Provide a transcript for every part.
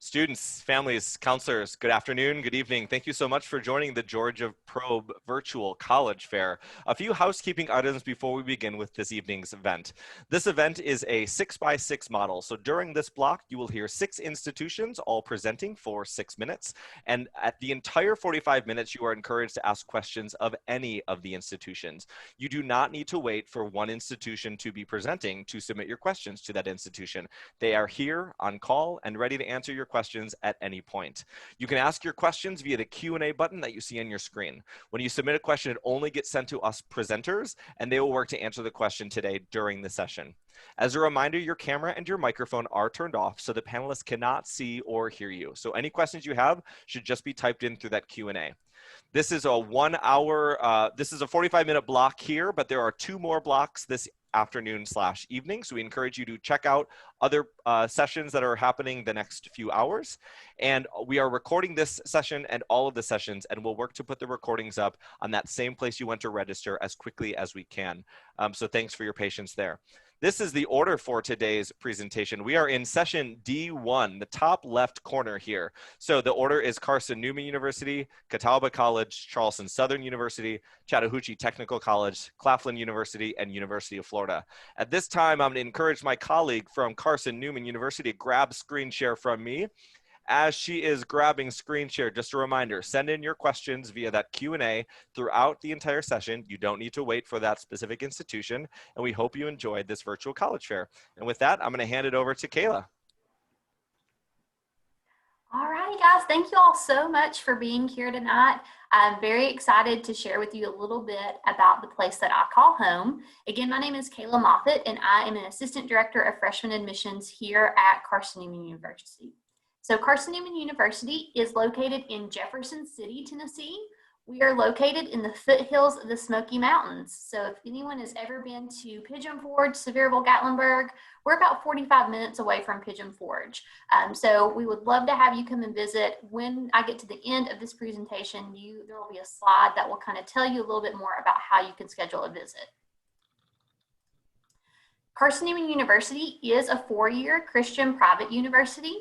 Students, families, counselors, good afternoon, good evening. Thank you so much for joining the Georgia Probe Virtual College Fair. A few housekeeping items before we begin with this evening's event. This event is a 6x6 model. So during this block, you will hear 6 institutions all presenting for 6 minutes. And at the entire 45 minutes, you are encouraged to ask questions of any of the institutions. You do not need to wait for one institution to be presenting to submit your questions to that institution. They are here on call and ready to answer your questions at any point. You can ask your questions via the Q&A button that you see on your screen. When you submit a question, it only gets sent to us presenters, and they will work to answer the question today during the session. As a reminder, your camera and your microphone are turned off so the panelists cannot see or hear you. So any questions you have should just be typed in through that Q&A. This is a 1 hour, this is a 45-minute block here, but there are 2 more blocks this afternoon/evening. So we encourage you to check out other sessions that are happening the next few hours. And we are recording this session and all of the sessions, and we'll work to put the recordings up on that same place you went to register as quickly as we can. So thanks for your patience there. This is the order for today's presentation. We are in session D1, the top left corner here. So the order is Carson-Newman University, Catawba College, Charleston Southern University, Chattahoochee Technical College, Claflin University, and University of Florida. At this time, I'm going to encourage my colleague from Carson-Newman University to grab screen share from me. As she is grabbing screen share, just a reminder, send in your questions via that Q&A throughout the entire session. You don't need to wait for that specific institution, and we hope you enjoyed this virtual college fair. And with that, I'm going to hand it over to Kayla. All righty, guys, thank you all so much for being here tonight. I'm very excited to share with you a little bit about the place that I call home. Again, my name is Kayla Moffitt, and I am an Assistant Director of Freshman Admissions here at Carson-Newman University. So Carson-Newman University is located in Jefferson City, Tennessee. We are located in the foothills of the Smoky Mountains. So if anyone has ever been to Pigeon Forge, Sevierville, Gatlinburg, we're about 45 minutes away from Pigeon Forge. So we would love to have you come and visit. When I get to the end of this presentation, there will be a slide that will kind of tell you a little bit more about how you can schedule a visit. Carson-Newman University is a 4-year Christian private university.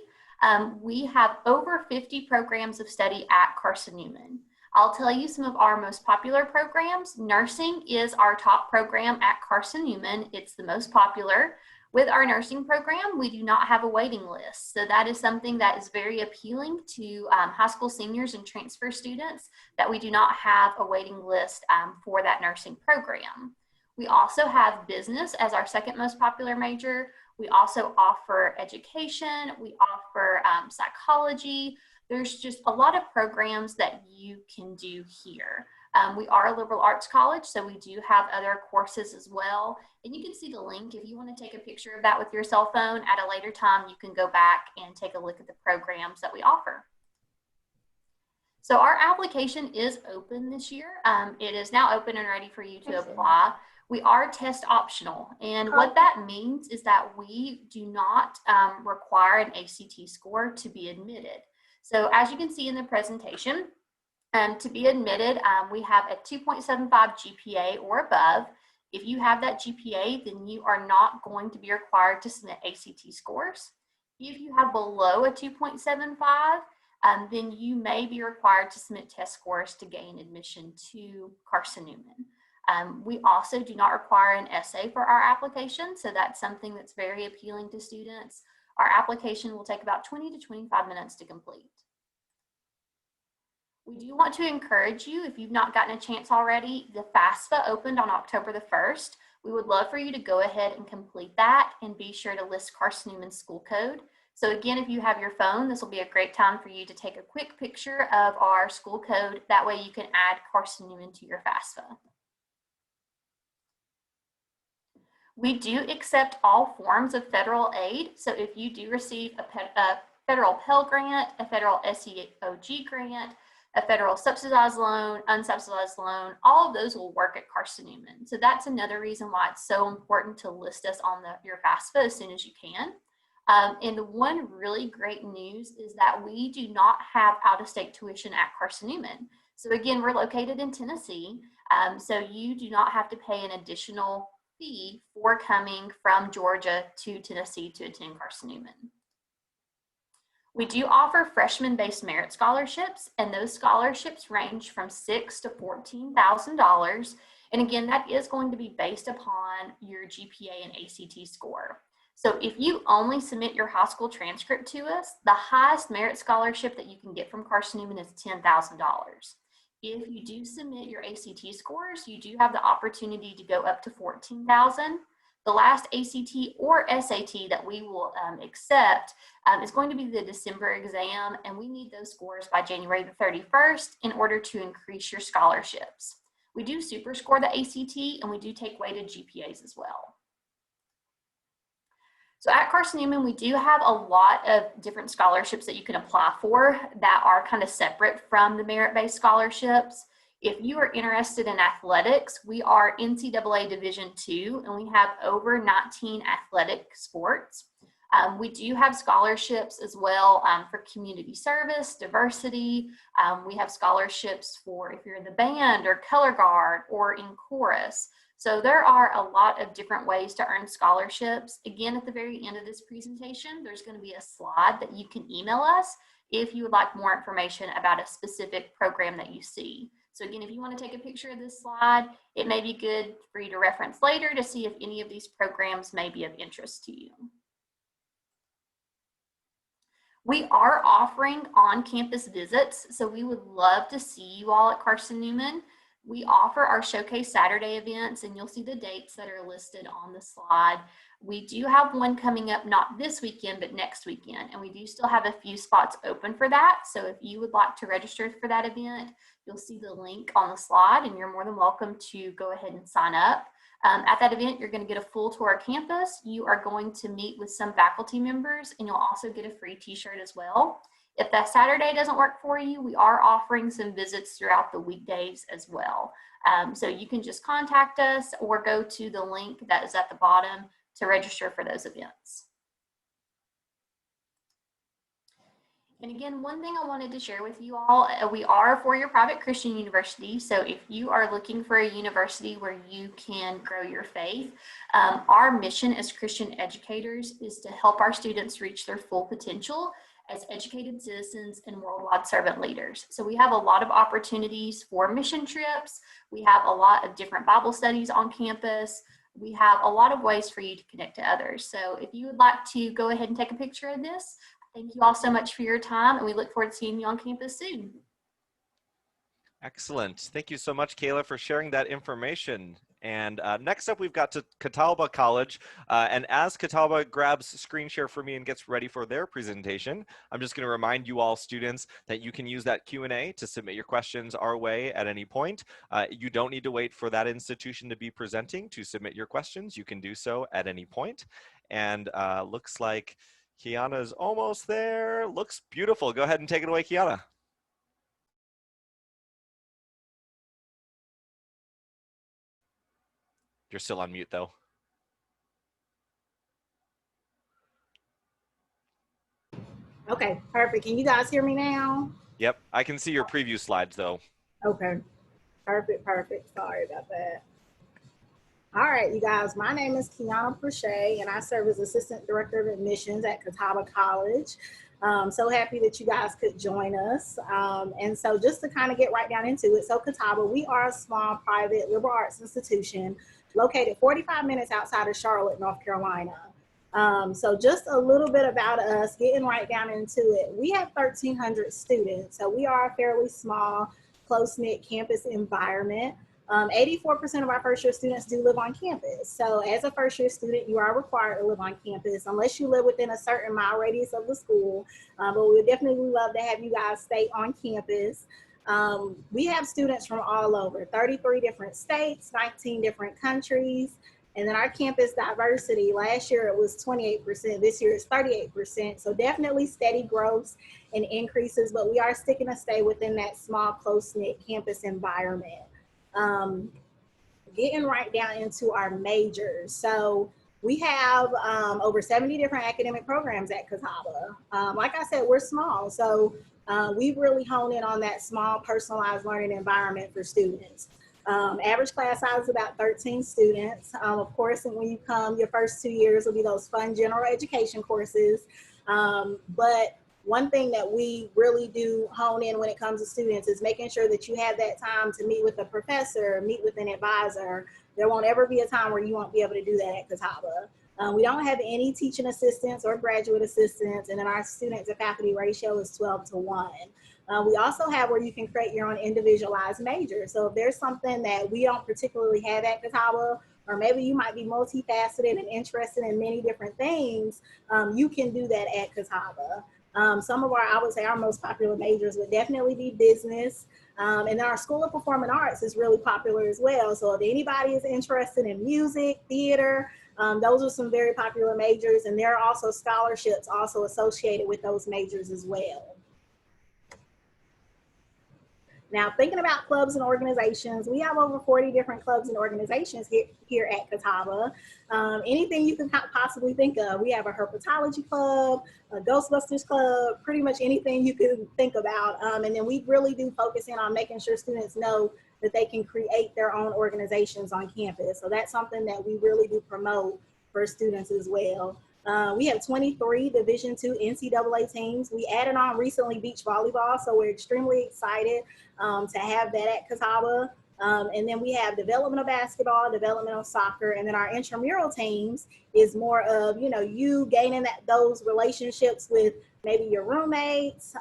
We have over 50 programs of study at Carson-Newman. I'll tell you some of our most popular programs. Nursing is our top program at Carson-Newman. It's the most popular. With our nursing program, we do not have a waiting list. So that is something that is very appealing to high school seniors and transfer students, that we do not have a waiting list for that nursing program. We also have business as our second most popular major. We also offer education. We offer psychology. There's just a lot of programs that you can do here. We are a liberal arts college, so we do have other courses as well. And you can see the link if you want to take a picture of that with your cell phone. At a later time, you can go back and take a look at the programs that we offer. So our application is open this year. It is now open and ready for you to apply. We are test optional, and what that means is that we do not require an ACT score to be admitted. So as you can see in the presentation, to be admitted, we have a 2.75 GPA or above. If you have that GPA, then you are not going to be required to submit ACT scores. If you have below a 2.75, then you may be required to submit test scores to gain admission to Carson-Newman. We also do not require an essay for our application, so that's something that's very appealing to students. Our application will take about 20 to 25 minutes to complete. We do want to encourage you, if you've not gotten a chance already, the FAFSA opened on October the 1st. We would love for you to go ahead and complete that, and be sure to list Carson-Newman school code. So again, if you have your phone, this will be a great time for you to take a quick picture of our school code. That way you can add Carson-Newman to your FAFSA. We do accept all forms of federal aid. So if you do receive a federal Pell Grant, a federal SEOG grant, a federal subsidized loan, unsubsidized loan, all of those will work at Carson-Newman. So that's another reason why it's so important to list us on your FAFSA as soon as you can. And the one really great news is that we do not have out-of-state tuition at Carson-Newman. So again, we're located in Tennessee, so you do not have to pay an additional fee for coming from Georgia to Tennessee to attend Carson-Newman. We do offer freshman-based merit scholarships, and those scholarships range from $6,000 to $14,000. And again, that is going to be based upon your GPA and ACT score. So if you only submit your high school transcript to us, the highest merit scholarship that you can get from Carson-Newman is $10,000. If you do submit your ACT scores, you do have the opportunity to go up to $14,000. The last ACT or SAT that we will accept is going to be the December exam, and we need those scores by January the 31st in order to increase your scholarships. We do super score the ACT, and we do take weighted GPAs as well. So at Carson-Newman, we do have a lot of different scholarships that you can apply for that are kind of separate from the merit-based scholarships. If you are interested in athletics, we are NCAA Division II, and we have over 19 athletic sports. We do have scholarships as well for community service, diversity. We have scholarships for if you're in the band or color guard or in chorus. So there are a lot of different ways to earn scholarships. Again, at the very end of this presentation, there's going to be a slide that you can email us if you would like more information about a specific program that you see. So again, if you want to take a picture of this slide, it may be good for you to reference later to see if any of these programs may be of interest to you. We are offering on-campus visits, so we would love to see you all at Carson-Newman. We offer our Showcase Saturday events, and you'll see the dates that are listed on the slide. We do have one coming up, not this weekend, but next weekend, and we do still have a few spots open for that. So if you would like to register for that event, you'll see the link on the slide, and you're more than welcome to go ahead and sign up. At that event, you're going to get a full tour of campus. You are going to meet with some faculty members, and you'll also get a free t-shirt as well. If that Saturday doesn't work for you, we are offering some visits throughout the weekdays as well. So you can just contact us or go to the link that is at the bottom to register for those events. And again, one thing I wanted to share with you all, we are a four-year private Christian university. So if you are looking for a university where you can grow your faith, our mission as Christian educators is to help our students reach their full potential as educated citizens and worldwide servant leaders. So we have a lot of opportunities for mission trips. We have a lot of different Bible studies on campus. We have a lot of ways for you to connect to others. So if you would like to go ahead and take a picture of this, thank you all so much for your time, and we look forward to seeing you on campus soon. Excellent. Thank you so much, Kayla, for sharing that information. And next up, we've got to Catawba College. And as Catawba grabs screen share for me and gets ready for their presentation, I'm just going to remind you all students that you can use that Q&A to submit your questions our way at any point. You don't need to wait for that institution to be presenting to submit your questions. You can do so at any point. And looks like Kiana's almost there. Looks beautiful. Go ahead and take it away, Kiana. You're still on mute, though. Okay, perfect. Can you guys hear me now? Yep, I can see your preview slides, though. Okay, perfect, perfect. Sorry about that. All right, you guys, my name is Kiana Prochet, and I serve as Assistant Director of Admissions at Catawba College. So happy that you guys could join us. And so just to kind of get right down into it, so Catawba, we are a small private liberal arts institution located 45 minutes outside of Charlotte, North Carolina. So just a little bit about us, getting right down into it. We have 1,300 students, so we are a fairly small, close-knit campus environment. 84% of our first-year students do live on campus. So as a first-year student, you are required to live on campus unless you live within a certain mile radius of the school. But we would definitely love to have you guys stay on campus. We have students from all over, 33 different states, 19 different countries. And then our campus diversity, last year it was 28%, this year it's 38%. So definitely steady growth and increases, but we are sticking to stay within that small, close-knit campus environment. Getting right down into our majors. So we have over 70 different academic programs at Catawba. Like I said, we're small. So we really hone in on that small personalized learning environment for students. Average class size is about 13 students. Of course, and when you come, your first 2 years will be those fun general education courses. But one thing that we really do hone in when it comes to students is making sure that you have that time to meet with a professor, meet with an advisor. There won't ever be a time where you won't be able to do that at Catawba. We don't have any teaching assistants or graduate assistants, and then our student to faculty ratio is 12:1. We also have where you can create your own individualized major. So if there's something that we don't particularly have at Catawba, or maybe you might be multifaceted and interested in many different things, you can do that at Catawba. Some of our, I would say our most popular majors would definitely be business. And then our School of Performing Arts is really popular as well. So if anybody is interested in music, theater, those are some very popular majors, and there are also scholarships also associated with those majors as well. Now, thinking about clubs and organizations, we have over 40 different clubs and organizations here at Catawba. Anything you can possibly think of. We have a herpetology club, a Ghostbusters club, pretty much anything you can think about. And then we really do focus in on making sure students know that they can create their own organizations on campus. So that's something that we really do promote for students as well. We have 23 Division II NCAA teams. We added on recently beach volleyball, so we're extremely excited to have that at Catawba. And then we have developmental basketball, developmental soccer, and then our intramural teams is more of, you gaining those relationships with maybe your roommates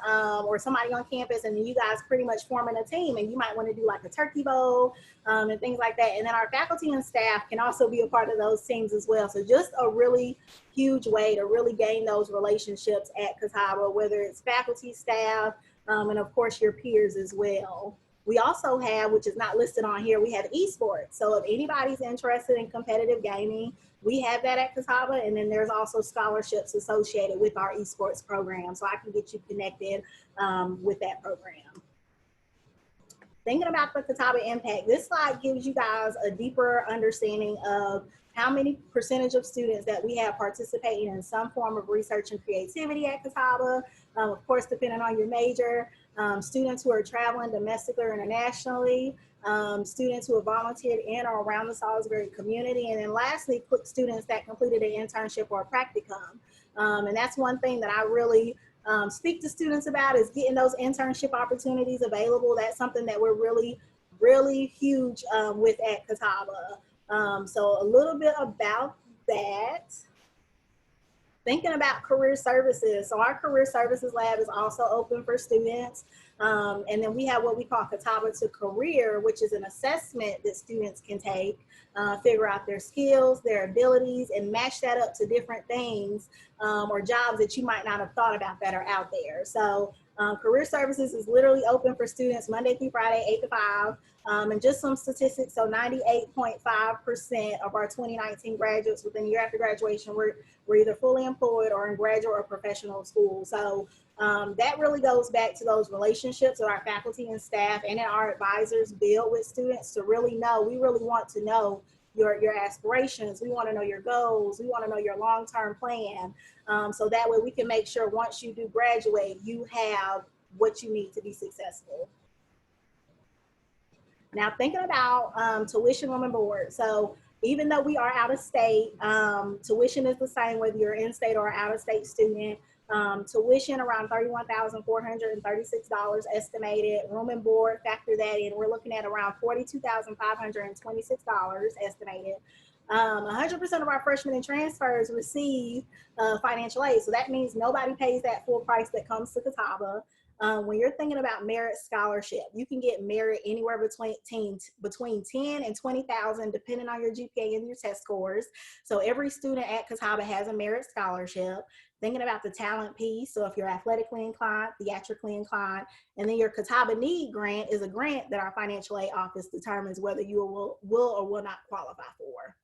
or somebody on campus, and then you guys pretty much forming a team, and you might want to do like a turkey bowl and things like that. And then our faculty and staff can also be a part of those teams as well. So just a really huge way to really gain those relationships at Catawba, whether it's faculty, staff, and of course your peers as well. We also have, which is not listed on here, we have esports. So if anybody's interested in competitive gaming, we have that at Catawba, and then there's also scholarships associated with our esports program. So I can get you connected with that program. Thinking about the Catawba impact, this slide gives you guys a deeper understanding of how many percentage of students that we have participating in some form of research and creativity at Catawba. Of course, depending on your major, students who are traveling domestically or internationally, students who have volunteered in or around the Salisbury community, and then lastly, students that completed an internship or a practicum. And that's one thing that I really speak to students about, is getting those internship opportunities available. That's something that we're really, really huge with at Catawba. So a little bit about that. Thinking about career services. So our career services lab is also open for students. And then we have what we call Catawba to Career, which is an assessment that students can take, figure out their skills, their abilities, and match that up to different things or jobs that you might not have thought about that are out there. So career services is literally open for students Monday through Friday, 8 to 5. And just some statistics, so 98.5% of our 2019 graduates within a year after graduation were either fully employed or in graduate or professional school. So that really goes back to those relationships that our faculty and staff and our advisors build with students to really know. We really want to know your aspirations. We want to know your goals. We want to know your long-term plan. So that way we can make sure once you do graduate, you have what you need to be successful. Now, thinking about tuition, room, and board. So even though we are out of state, tuition is the same whether you're in-state or out-of-state student. Tuition around $31,436 estimated. Room and board, factor that in. We're looking at around $42,526 estimated. 100% of our freshmen and transfers receive financial aid. So that means nobody pays that full price that comes to Catawba. When you're thinking about merit scholarship, you can get merit anywhere between 10 and 20,000, depending on your GPA and your test scores. So every student at Catawba has a merit scholarship. Thinking about the talent piece, so if you're athletically inclined, theatrically inclined, and then your Catawba Need Grant is a grant that our financial aid office determines whether you will or will not qualify for.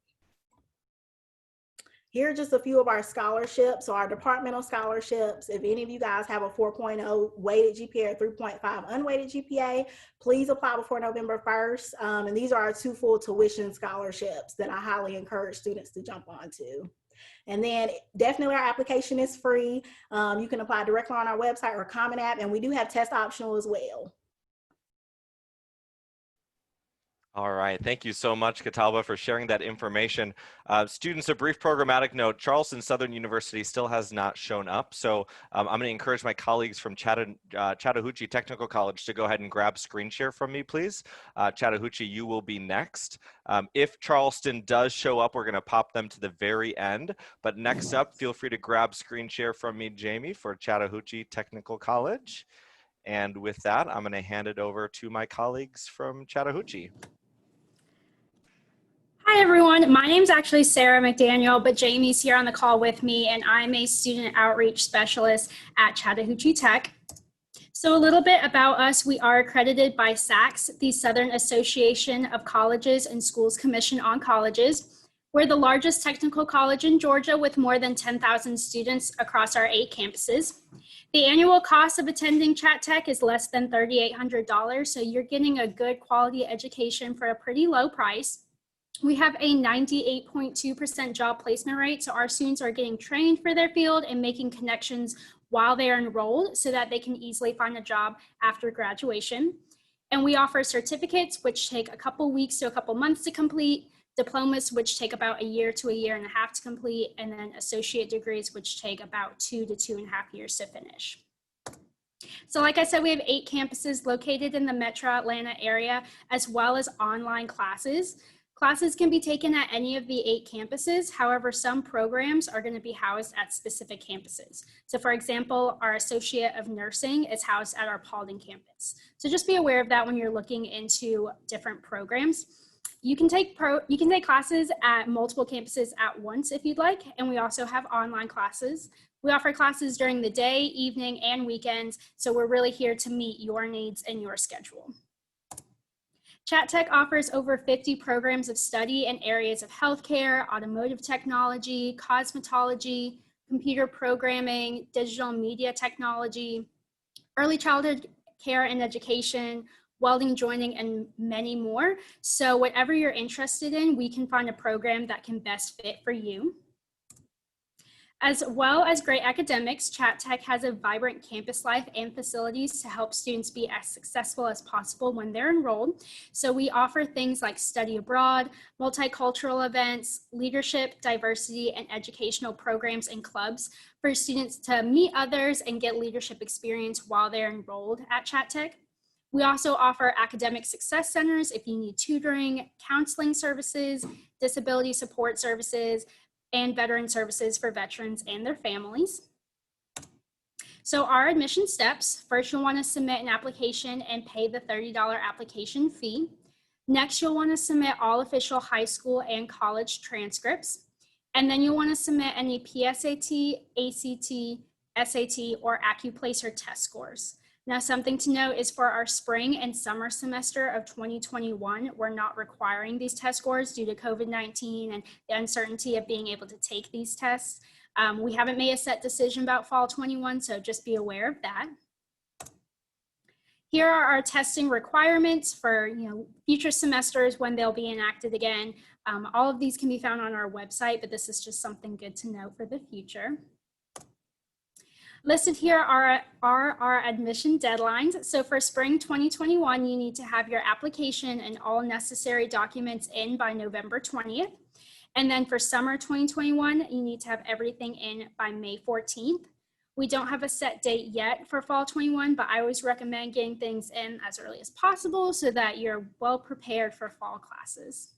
Here are just a few of our scholarships. So our departmental scholarships, if any of you guys have a 4.0 weighted GPA or 3.5 unweighted GPA, please apply before November 1st. And these are our 2 full tuition scholarships that I highly encourage students to jump onto. And then definitely our application is free. You can apply directly on our website or Common App, and we do have test optional as well. All right, thank you so much, Catawba, for sharing that information. Students, a brief programmatic note, Charleston-Southern University still has not shown up, so I'm going to encourage my colleagues from Chattahoochee Technical College to go ahead and grab screen share from me, please. Chattahoochee, you will be next. If Charleston does show up, we're going to pop them to the very end, but next up, feel free to grab screen share from me, Jamie, for Chattahoochee Technical College. And with that, I'm going to hand it over to my colleagues from Chattahoochee. Hi everyone, my name is actually Sarah McDaniel, but Jamie's here on the call with me, and I'm a student outreach specialist at Chattahoochee Tech. So a little bit about us: we are accredited by SACS, the Southern Association of Colleges and Schools Commission on Colleges. We're the largest technical college in Georgia with more than 10,000 students across our 8 campuses. The annual cost of attending Chat Tech is less than $3,800, so you're getting a good quality education for a pretty low price. We have a 98.2% job placement rate, so our students are getting trained for their field and making connections while they are enrolled so that they can easily find a job after graduation. And we offer certificates, which take a couple weeks to a couple months to complete, diplomas, which take about a year to a year and a half to complete, and then associate degrees, which take about 2 to 2.5 years to finish. So like I said, we have 8 campuses located in the Metro Atlanta area, as well as online classes. Classes can be taken at any of the 8 campuses. However, some programs are going to be housed at specific campuses. So for example, our Associate of Nursing is housed at our Paulding campus. So just be aware of that when you're looking into different programs. You can take classes at multiple campuses at once if you'd like, and we also have online classes. We offer classes during the day, evening, and weekends, so we're really here to meet your needs and your schedule. Chat Tech offers over 50 programs of study in areas of healthcare, automotive technology, cosmetology, computer programming, digital media technology, early childhood care and education, welding, joining, and many more. So whatever you're interested in, we can find a program that can best fit for you. As well as great academics, Chat Tech has a vibrant campus life and facilities to help students be as successful as possible when they're enrolled. So we offer things like study abroad, multicultural events, leadership, diversity, and educational programs and clubs for students to meet others and get leadership experience while they're enrolled at Chat Tech. We also offer academic success centers if you need tutoring, counseling services, disability support services, and veteran services for veterans and their families. So our admission steps: first, you'll want to submit an application and pay the $30 application fee. Next, you'll want to submit all official high school and college transcripts. And then you'll want to submit any PSAT, ACT, SAT, or AccuPlacer test scores. Now, something to note is for our spring and summer semester of 2021, we're not requiring these test scores due to COVID-19 and the uncertainty of being able to take these tests. We haven't made a set decision about fall 21, so just be aware of that. Here are our testing requirements for future semesters when they'll be enacted again. All of these can be found on our website, but this is just something good to note for the future. Listed here are our admission deadlines. So for spring 2021, you need to have your application and all necessary documents in by November 20th. And then for summer 2021, you need to have everything in by May 14th. We don't have a set date yet for fall 21, but I always recommend getting things in as early as possible so that you're well prepared for fall classes.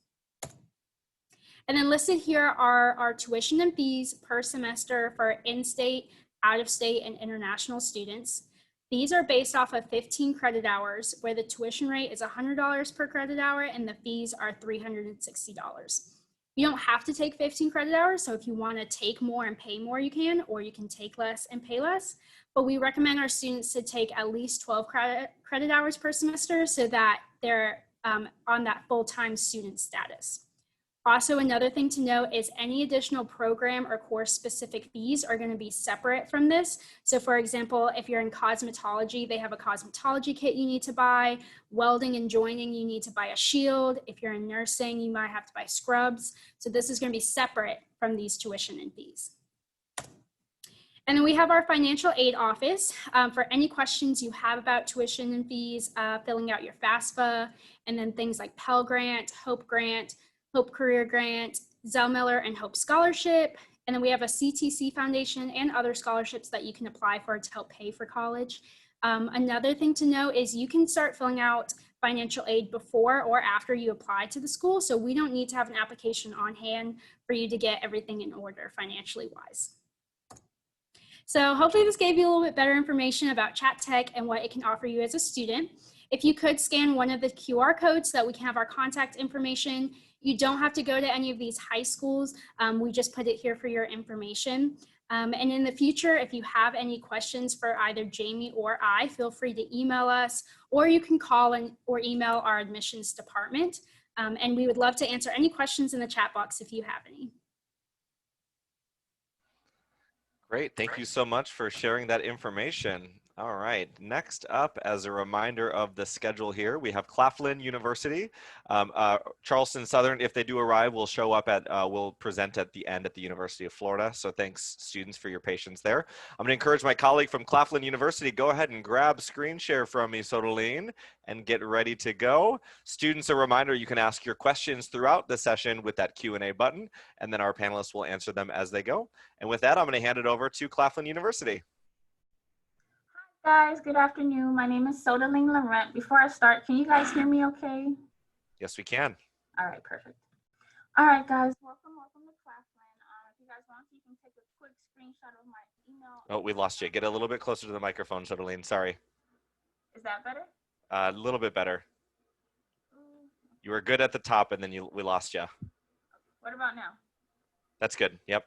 And then listed here are our tuition and fees per semester for in-state, out-of-state, and international students. These are based off of 15 credit hours, where the tuition rate is $100 per credit hour and the fees are $360. You don't have to take 15 credit hours, so if you want to take more and pay more, you can, or you can take less and pay less. But we recommend our students to take at least 12 credit hours per semester so that they're on that full-time student status. Also, another thing to note is any additional program or course specific fees are going to be separate from this. So for example, if you're in cosmetology, they have a cosmetology kit you need to buy. Welding and joining, you need to buy a shield. If you're in nursing, you might have to buy scrubs. So this is going to be separate from these tuition and fees. And then we have our financial aid office for any questions you have about tuition and fees, filling out your FAFSA, and then things like Pell Grant, Hope Career Grant, Zell Miller, and Hope Scholarship. And then we have a CTC Foundation and other scholarships that you can apply for to help pay for college. Another thing to know is you can start filling out financial aid before or after you apply to the school. So we don't need to have an application on hand for you to get everything in order financially wise. So hopefully this gave you a little bit better information about Chat Tech and what it can offer you as a student. If you could scan one of the QR codes so that we can have our contact information. You don't have to go to any of these high schools. We just put it here for your information. And in the future, if you have any questions for either Jamie or I, feel free to email us, or you can call or email our admissions department. And we would love to answer any questions in the chat box if you have any. Great, thank you so much for sharing that information. All right, next up, as a reminder of the schedule here, we have Claflin University. Charleston Southern, if they do arrive, will show up at, will present at the end at the University of Florida. So thanks, students, for your patience there. I'm gonna encourage my colleague from Claflin University, go ahead and grab screen share from me, Sodaline, and get ready to go. Students, a reminder, you can ask your questions throughout the session with that Q&A button, and then our panelists will answer them as they go. And with that, I'm gonna hand it over to Claflin University. Guys, good afternoon. My name is Sodaline Laurent. Before I start, can you guys hear me okay? Yes, we can. All right, perfect. All right, guys, welcome to Claflin. If you guys want, you can take a quick screenshot of my email. Oh, we lost you. Get a little bit closer to the microphone, Sodaline. Sorry. Is that better? A little bit better. You were good at the top, and then we lost you. What about now? That's good. Yep.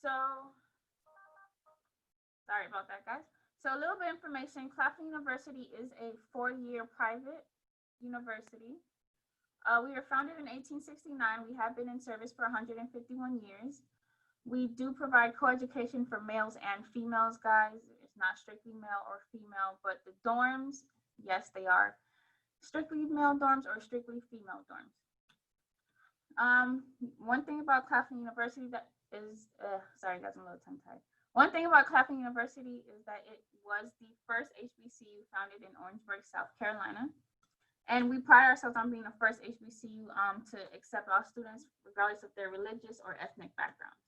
So, sorry about that, guys. So a little bit of information, Claflin University is a 4-year private university. We were founded in 1869. We have been in service for 151 years. We do provide co-education for males and females, guys. It's not strictly male or female, but the dorms, yes, they are strictly male dorms or strictly female dorms. One thing about Claflin University that is, sorry guys, I'm a little tongue-tied. One thing about Claflin University is that it was the first HBCU founded in Orangeburg, South Carolina. And we pride ourselves on being the first HBCU to accept all students, regardless of their religious or ethnic backgrounds.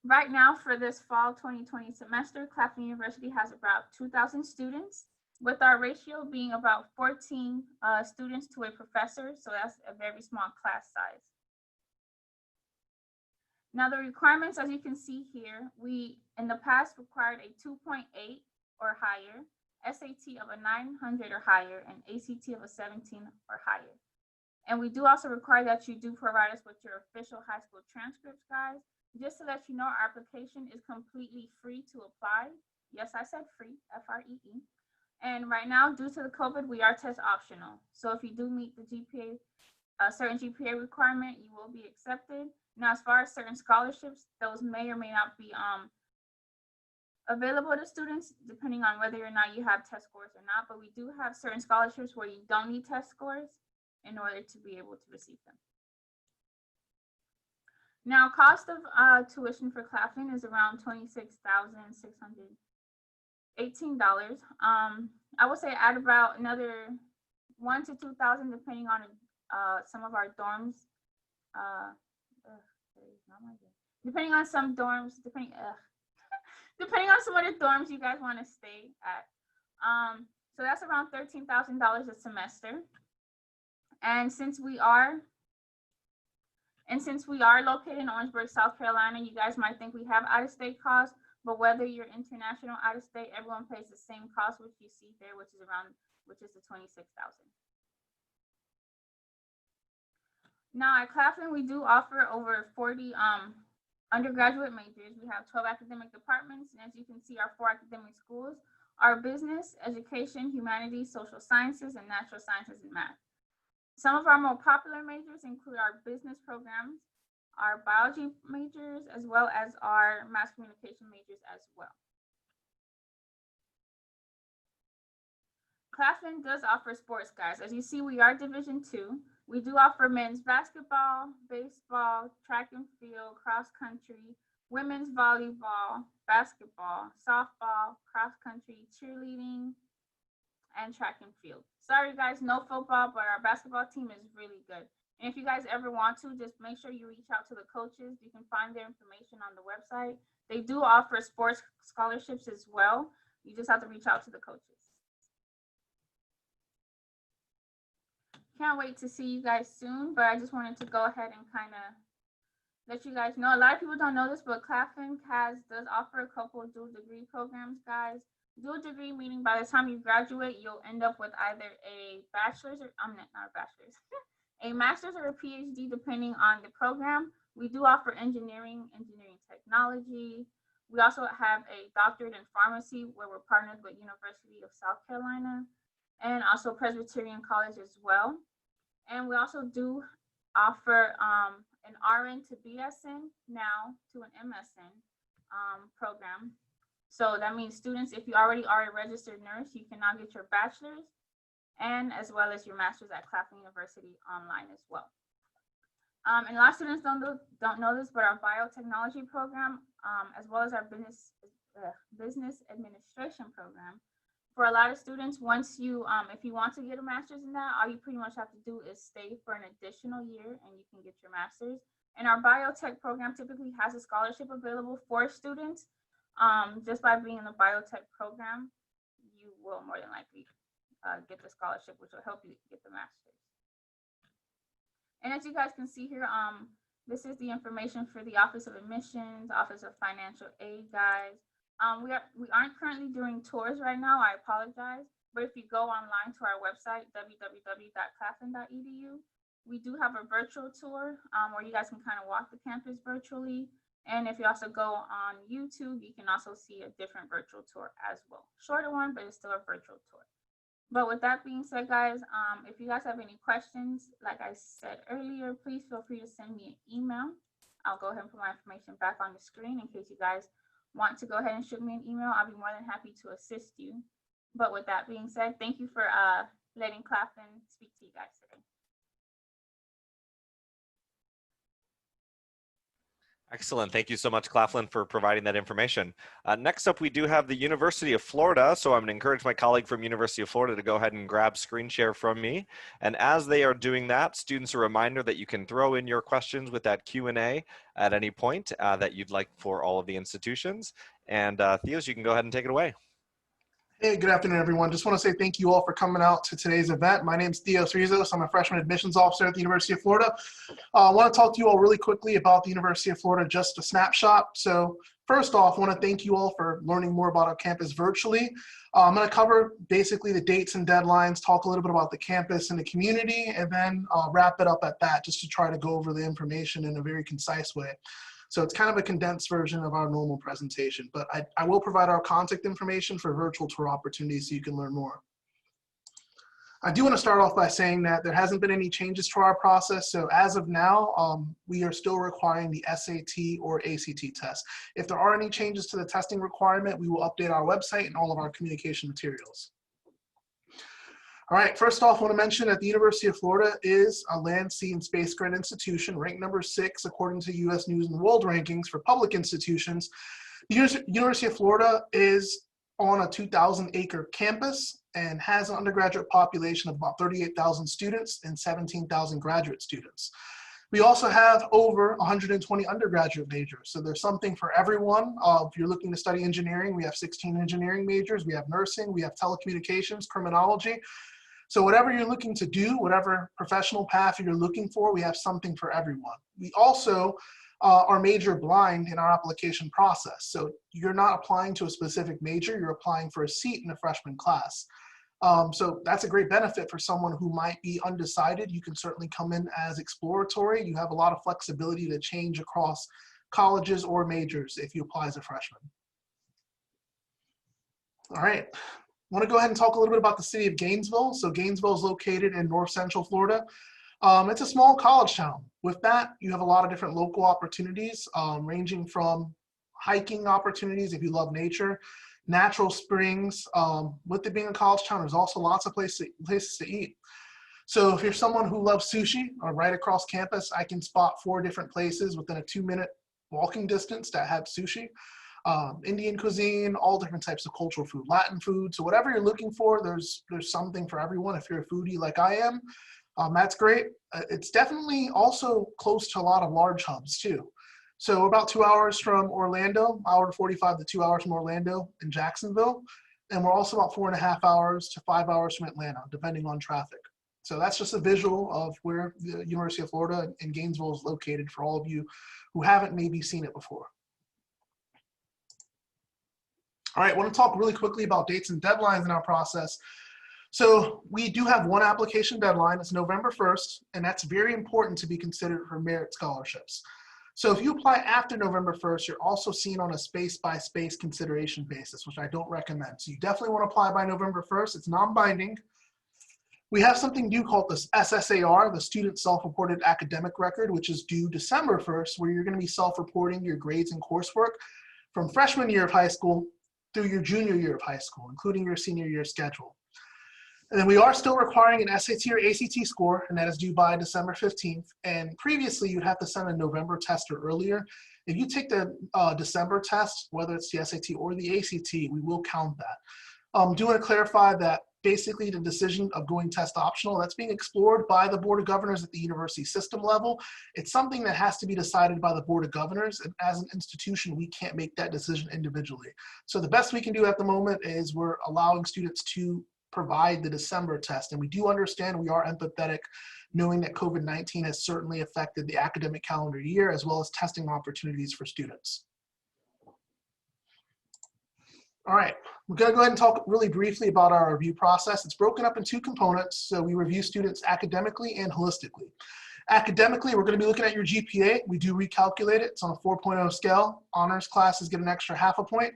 Right now, for this fall 2020 semester, Claflin University has about 2,000 students, with our ratio being about 14 students to a professor, so that's a very small class size. Now the requirements, as you can see here, we in the past required a 2.8 or higher, SAT of a 900 or higher, and ACT of a 17 or higher. And we do also require that you do provide us with your official high school transcripts, guys. Just to let you know, our application is completely free to apply. Yes, I said free, F-R-E-E. And right now, due to the COVID, we are test optional. So if you do meet the GPA, a certain GPA requirement, you will be accepted. Now, as far as certain scholarships, those may or may not be available to students, depending on whether or not you have test scores or not. But we do have certain scholarships where you don't need test scores in order to be able to receive them. Now, cost of tuition for Claflin is around $26,618. I would say add about another $1,000 to $2,000 depending on some of our dorms. Depending on some dorms, depending on some other dorms you guys want to stay at. So that's around $13,000 a semester. And since we are located in Orangeburg, South Carolina, you guys might think we have out-of-state costs, but whether you're international, out-of-state, everyone pays the same cost, which you see there, which is the $26,000. Now at Claflin, we do offer over 40 undergraduate majors. We have 12 academic departments, and as you can see, our 4 academic schools are business, education, humanities, social sciences, and natural sciences and math. Some of our more popular majors include our business programs, our biology majors, as well as our mass communication majors as well. Claflin does offer sports, guys. As you see, we are Division II. We do offer men's basketball, baseball, track and field, cross country, women's volleyball, basketball, softball, cross country, cheerleading, and track and field. Sorry, guys, no football, but our basketball team is really good. And if you guys ever want to, just make sure you reach out to the coaches. You can find their information on the website. They do offer sports scholarships as well. You just have to reach out to the coaches. Can't wait to see you guys soon, but I just wanted to go ahead and kind of let you guys know. A lot of people don't know this, but Claflin does offer a couple of dual degree programs, guys. Dual degree meaning by the time you graduate, you'll end up with either a bachelor's or not a bachelor's, a master's or a PhD, depending on the program. We do offer engineering technology. We also have a doctorate in pharmacy where we're partnered with University of South Carolina and also Presbyterian College as well. And we also do offer an RN to BSN now to an MSN program. So that means students, if you already are a registered nurse, you can now get your bachelor's and as well as your master's at Claflin University online as well. And a lot of students don't know this, but our biotechnology program, as well as our business administration program, for a lot of students, once you, if you want to get a master's in that, all you pretty much have to do is stay for an additional year and you can get your master's. And our biotech program typically has a scholarship available for students. Just by being in the biotech program, you will more than likely get the scholarship, which will help you get the master's. And as you guys can see here, this is the information for the Office of Admissions, Office of Financial Aid, guys. We aren't currently doing tours right now, I apologize, but if you go online to our website, www.claflin.edu, we do have a virtual tour where you guys can kind of walk the campus virtually. And if you also go on YouTube, you can also see a different virtual tour as well. Shorter one, but it's still a virtual tour. But with that being said, guys, if you guys have any questions, like I said earlier, please feel free to send me an email. I'll go ahead and put my information back on the screen in case you guys want to go ahead and shoot me an email. I'll be more than happy to assist you. But with that being said, thank you for letting Claflin speak to you guys today. Excellent. Thank you so much, Claflin, for providing that information. Next up, we do have the University of Florida. So I'm going to encourage my colleague from University of Florida to go ahead and grab screen share from me. And as they are doing that, students, a reminder that you can throw in your questions with that Q&A at any point that you'd like for all of the institutions. And Theos, you can go ahead and take it away. Hey, good afternoon, everyone. Just want to say thank you all for coming out to today's event. My name is Theos Rizos. I'm a freshman admissions officer at the University of Florida. I want to talk to you all really quickly about the University of Florida, just a snapshot. So first off, I want to thank you all for learning more about our campus virtually. I'm going to cover basically the dates and deadlines, talk a little bit about the campus and the community, and then wrap it up at that just to try to go over the information in a very concise way. So it's kind of a condensed version of our normal presentation, but I will provide our contact information for virtual tour opportunities so you can learn more. I do want to start off by saying that there hasn't been any changes to our process. So as of now, we are still requiring the SAT or ACT test. If there are any changes to the testing requirement, we will update our website and all of our communication materials. All right, first off, I want to mention that the University of Florida is a land, sea, and space grant institution, ranked number 6 according to U.S. News and World Rankings for public institutions. The University of Florida is on a 2,000-acre campus and has an undergraduate population of about 38,000 students and 17,000 graduate students. We also have over 120 undergraduate majors, so there's something for everyone. If you're looking to study engineering, we have 16 engineering majors, we have nursing, we have telecommunications, criminology. So whatever you're looking to do, whatever professional path you're looking for, we have something for everyone. We also are major blind in our application process. So you're not applying to a specific major, you're applying for a seat in a freshman class. So that's a great benefit for someone who might be undecided. You can certainly come in as exploratory. You have a lot of flexibility to change across colleges or majors if you apply as a freshman. All right. I want to go ahead and talk a little bit about the city of Gainesville. So Gainesville is located in north central Florida. It's a small college town. With that, you have a lot of different local opportunities, ranging from hiking opportunities if you love nature. natural springs. With it being a college town, there's also lots of places to eat. So if you're someone who loves sushi, right across campus, I can spot 4 different places within a 2-minute walking distance that have sushi. Indian cuisine, all different types of cultural food, Latin food. So whatever you're looking for, there's something for everyone. If you're a foodie like I am, that's great. It's definitely also close to a lot of large hubs too. So we're about 2 hours from Orlando, hour to 45 to 2 hours from Orlando and Jacksonville. And we're also about 4.5 hours to 5 hours from Atlanta, depending on traffic. So that's just a visual of where the University of Florida in Gainesville is located for all of you who haven't maybe seen it before. All right, I want to talk really quickly about dates and deadlines in our process. So we do have one application deadline. It's November 1st, and that's very important to be considered for merit scholarships. So if you apply after November 1st, you're also seen on a space-by-space consideration basis, which I don't recommend. So you definitely want to apply by November 1st. It's non-binding. We have something new called the SSAR, the Student Self-Reported Academic Record, which is due December 1st, where you're going to be self-reporting your grades and coursework from freshman year of high school through your junior year of high school, including your senior year schedule. And then we are still requiring an SAT or ACT score, and that is due by December 15th. And previously, you'd have to send a November test or earlier. If you take the December test, whether it's the SAT or the ACT, we will count that. Do want to clarify that basically the decision of going test optional, that's being explored by the Board of Governors at the university system level. It's something that has to be decided by the Board of Governors, and as an institution, we can't make that decision individually. So the best we can do at the moment is we're allowing students to provide the December test, and we do understand, we are empathetic, knowing that COVID-19 has certainly affected the academic calendar year as well as testing opportunities for students. All right, we're going to go ahead and talk really briefly about our review process. It's broken up in 2 components. So we review students academically and holistically. Academically, we're going to be looking at your GPA. We do recalculate it. It's on a 4.0 scale. Honors classes get an extra ½ point.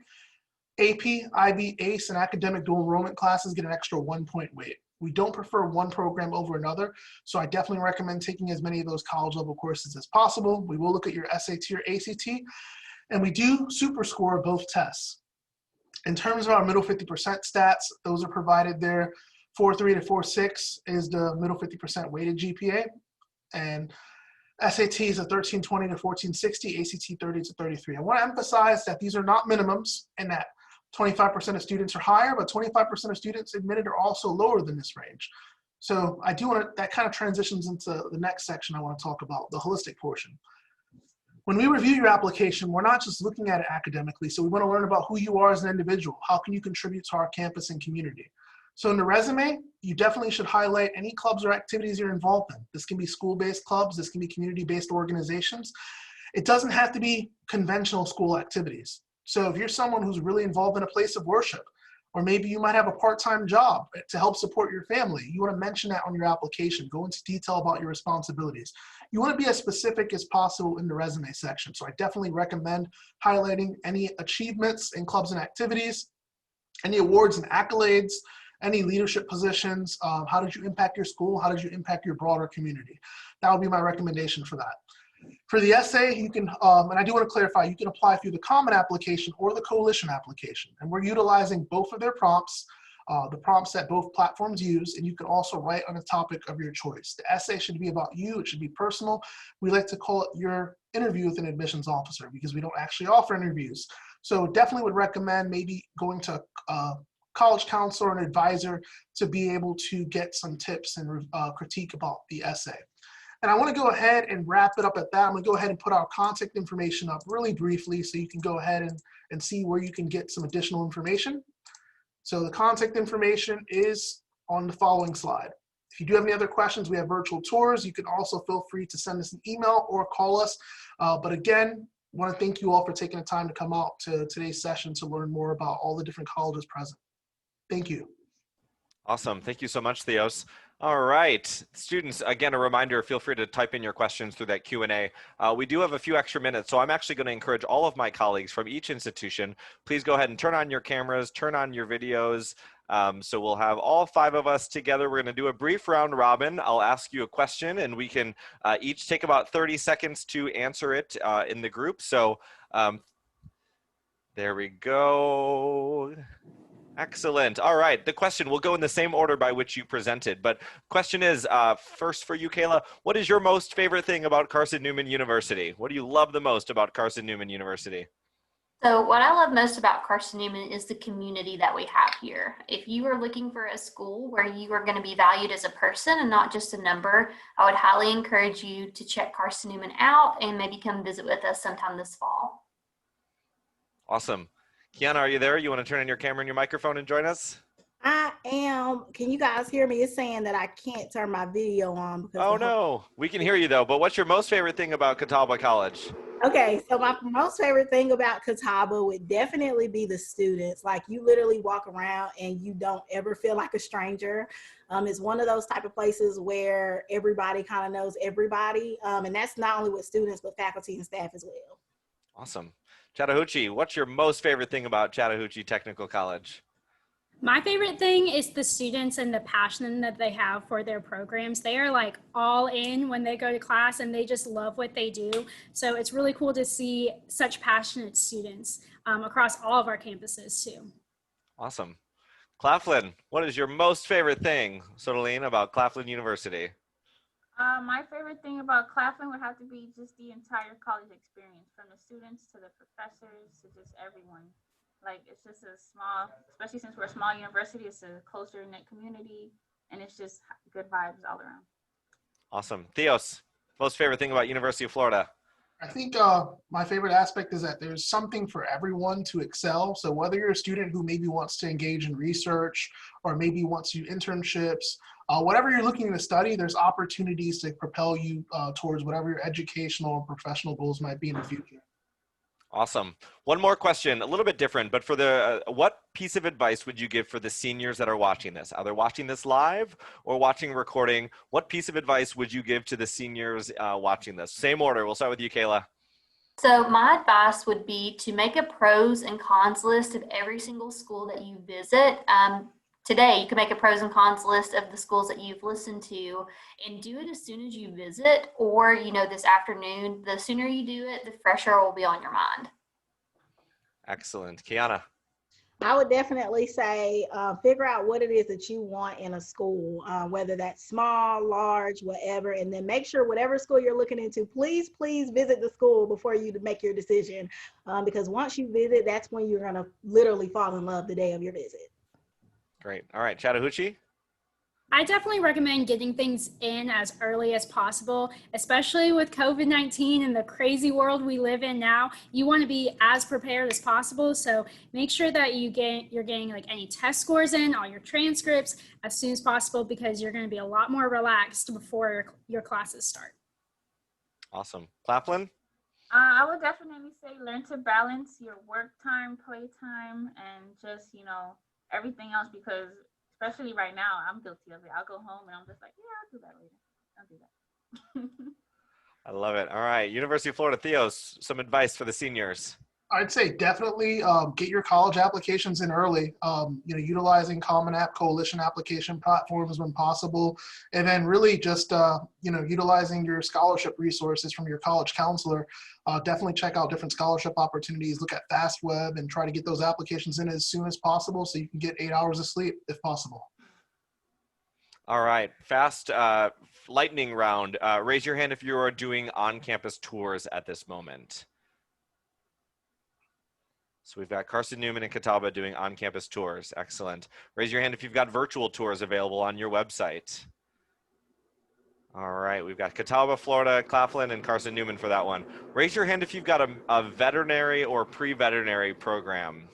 AP, IB, ACE, and academic dual enrollment classes get an extra 1-point weight. We don't prefer one program over another, so I definitely recommend taking as many of those college level courses as possible. We will look at your SAT or ACT, and we do super score both tests. In terms of our middle 50% stats, those are provided there. 4.3 to 4.6 is the middle 50% weighted GPA, and SAT is a 13.20 to 14.60, ACT 30 to 33. I want to emphasize that these are not minimums and that 25% of students are higher, but 25% of students admitted are also lower than this range. So I do want to, that kind of transitions into the next section I want to talk about, the holistic portion. When we review your application, we're not just looking at it academically, so we want to learn about who you are as an individual. How can you contribute to our campus and community? So in the resume, you definitely should highlight any clubs or activities you're involved in. This can be school-based clubs, this can be community-based organizations. It doesn't have to be conventional school activities. So if you're someone who's really involved in a place of worship, or maybe you might have a part-time job to help support your family, you want to mention that on your application. Go into detail about your responsibilities. You want to be as specific as possible in the resume section. So I definitely recommend highlighting any achievements in clubs and activities, any awards and accolades, any leadership positions. How did you impact your school? How did you impact your broader community? That would be my recommendation for that. For the essay, you can, and I do want to clarify, you can apply through the common application or the coalition application. And we're utilizing both of their prompts, the prompts that both platforms use, and you can also write on a topic of your choice. The essay should be about you, it should be personal. We like to call it your interview with an admissions officer because we don't actually offer interviews. So definitely would recommend maybe going to a college counselor or an advisor to be able to get some tips and critique about the essay. And I want to go ahead and wrap it up at that. I'm going to go ahead and put our contact information up really briefly so you can go ahead and see where you can get some additional information. So the contact information is on the following slide. If you do have any other questions, we have virtual tours. You can also feel free to send us an email or call us. But again, I want to thank you all for taking the time to come out to today's session to learn more about all the different colleges present. Thank you. Awesome. Thank you so much, Theos. All right, students, again, a reminder, feel free to type in your questions through that Q&A. We do have a few extra minutes, so I'm actually going to encourage all of my colleagues from each institution, please go ahead and turn on your cameras, turn on your videos. So we'll have all 5 of us together. We're going to do a brief round robin. I'll ask you a question, and we can each take about 30 seconds to answer it in the group. So There we go. Excellent. All right. The question will go in the same order by which you presented. But question is, first for you, Kayla, what is your most favorite thing about Carson-Newman University? What do you love the most about Carson-Newman University? So what I love most about Carson-Newman is the community that we have here. If you are looking for a school where you are going to be valued as a person and not just a number, I would highly encourage you to check Carson-Newman out and maybe come visit with us sometime this fall. Awesome. Kiana, are you there? You want to turn on your camera and your microphone and join us? I am. Can you guys hear me? It's saying that I can't turn my video on. Because Oh, no. We can hear you, though. But what's your most favorite thing about Catawba College? Okay, so my most favorite thing about Catawba would definitely be the students. Like, you literally walk around and you don't ever feel like a stranger. It's one of those type of places where everybody kind of knows everybody. And that's not only with students, but faculty and staff as well. Awesome. Chattahoochee, what's your most favorite thing about Chattahoochee Technical College? My favorite thing is the students and the passion that they have for their programs. They are like all in when they go to class and they just love what they do. So it's really cool to see such passionate students across all of our campuses too. Awesome. Claflin, what is your most favorite thing, Sotaline, about Claflin University? My favorite thing about Claflin would have to be just the entire college experience, from the students to the professors to just everyone. Like, it's just a small, especially since we're a small university, it's a closer knit community, and it's just good vibes all around. Awesome. Theos, most favorite thing about University of Florida? I think my favorite aspect is that there's something for everyone to excel. So whether you're a student who maybe wants to engage in research or maybe wants to do internships, whatever you're looking to study, there's opportunities to propel you towards whatever your educational or professional goals might be in the future. Awesome. One more question, a little bit different, but for the, what piece of advice would you give for the seniors that are watching this, either watching this live or watching recording? What piece of advice would you give to the seniors watching this? Same order. We'll start with you, Kayla. So my advice would be to make a pros and cons list of every single school that you visit. Today, you can make a pros and cons list of the schools that you've listened to and do it as soon as you visit, or, this afternoon. The sooner you do it, the fresher it will be on your mind. Excellent. Kiana. I would definitely say figure out what it is that you want in a school, whether that's small, large, whatever, and then make sure whatever school you're looking into, please visit the school before you make your decision, because once you visit, that's when you're going to literally fall in love the day of your visit. Great. All right. Chattahoochee. I definitely recommend getting things in as early as possible, especially with COVID-19 and the crazy world we live in now. You want to be as prepared as possible. So make sure that you're getting like any test scores in, all your transcripts as soon as possible, because you're going to be a lot more relaxed before your classes start. Awesome. Claflin. I would definitely say learn to balance your work time, play time, and just, everything else, because especially right now, I'm guilty of it. I'll go home and I'm just like, yeah, I'll do that later. I'll do that. I love it. All right. University of Florida, Theos, some advice for the seniors. I'd say definitely get your college applications in early, utilizing Common App Coalition application platforms when possible, and then really just, utilizing your scholarship resources from your college counselor. Definitely check out different scholarship opportunities, look at FastWeb, and try to get those applications in as soon as possible so you can get 8 hours of sleep if possible. All right. Fast lightning round. Raise your hand if you are doing on-campus tours at this moment. So we've got Carson-Newman and Catawba doing on-campus tours. Excellent. Raise your hand if you've got virtual tours available on your website. All right, we've got Catawba, Florida, Claflin, and Carson-Newman for that one. Raise your hand if you've got a veterinary or pre-veterinary program.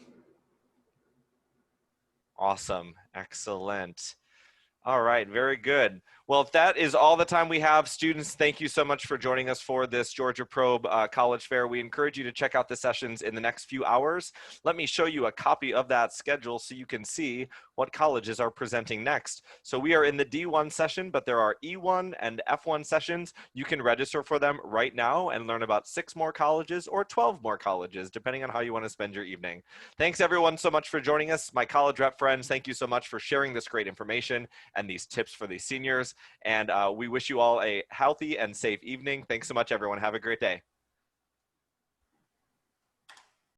Awesome. Excellent. All right, very good. Well, if that is all the time we have, students, thank you so much for joining us for this Georgia Probe College Fair. We encourage you to check out the sessions in the next few hours. Let me show you a copy of that schedule so you can see what colleges are presenting next. So we are in the D1 session, but there are E1 and F1 sessions. You can register for them right now and learn about 6 more colleges or 12 more colleges, depending on how you want to spend your evening. Thanks everyone so much for joining us. My college rep friends, thank you so much for sharing this great information and these tips for these seniors. And we wish you all a healthy and safe evening. Thanks so much, everyone. Have a great day.